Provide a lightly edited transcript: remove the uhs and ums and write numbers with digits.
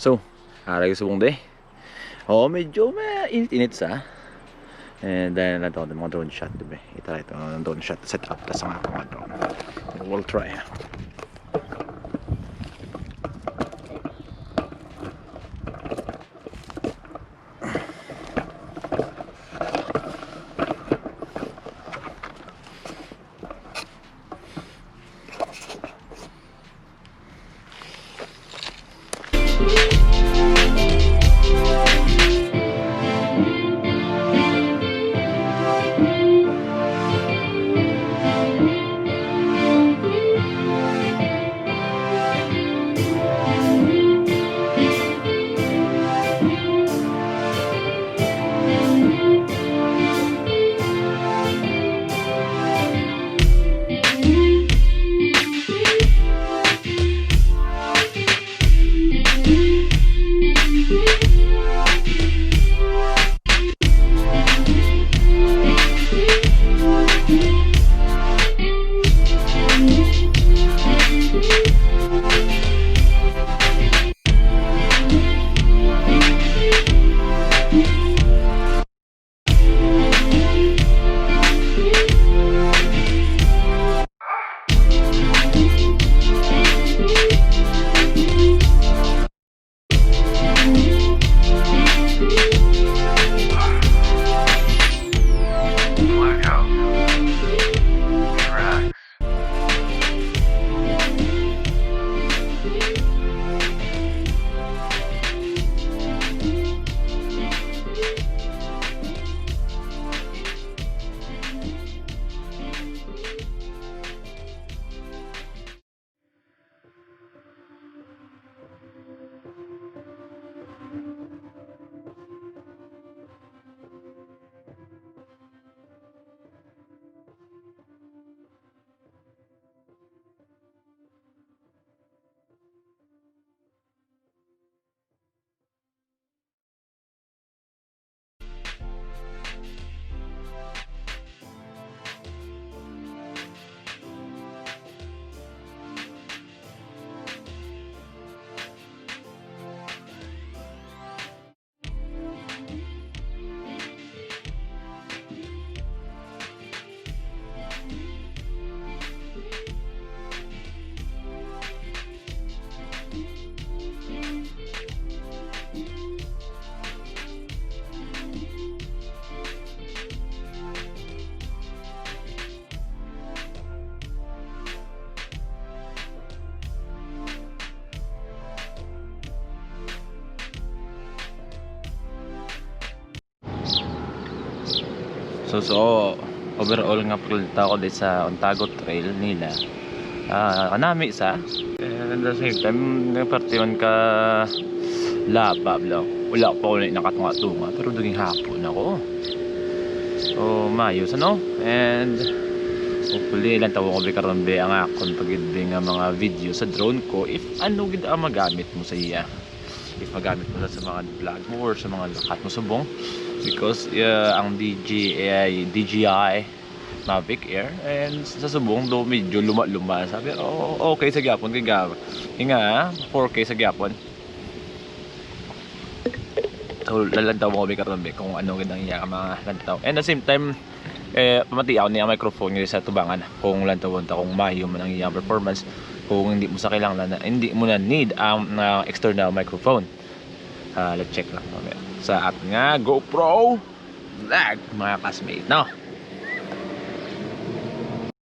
So, harag subong day. Medyo mainit-init sa. And then nato mga drone shot, diba? Itry ito ng drone shot set up tas ang mga drone. We'll try. So overall nga paglalita ko din sa Otago trail nila. Kanami sa. And at the same time, napartiyon ka laba bla. Wala pa ko na nakatunga-tunga pero duging hapon ako. So mayos ano? And hopefully ilang tawo ko bikarambe ang akon pagiding nga mga video sa drone ko if ano gid ang magamit mo sa iya. If magamit mo sa mga vlog mo or sa mga lakat mo subong. Because ang DJI Mavic Air and sa subong do medyo luma-luma sabi okay sa gyapon kay gab nga 4K sa gyapon. So lalantaw mo karon kung ano gid ang iya mga lantaw. And at the same time pamati ako niya ang microphone niya sa tubangan kung lantawon ta kung mayo man ang iya performance kung hindi mo sa kailangan hindi mo na need ang external microphone. Let's check lang sa ating nga GoPro vlog mga classmate no.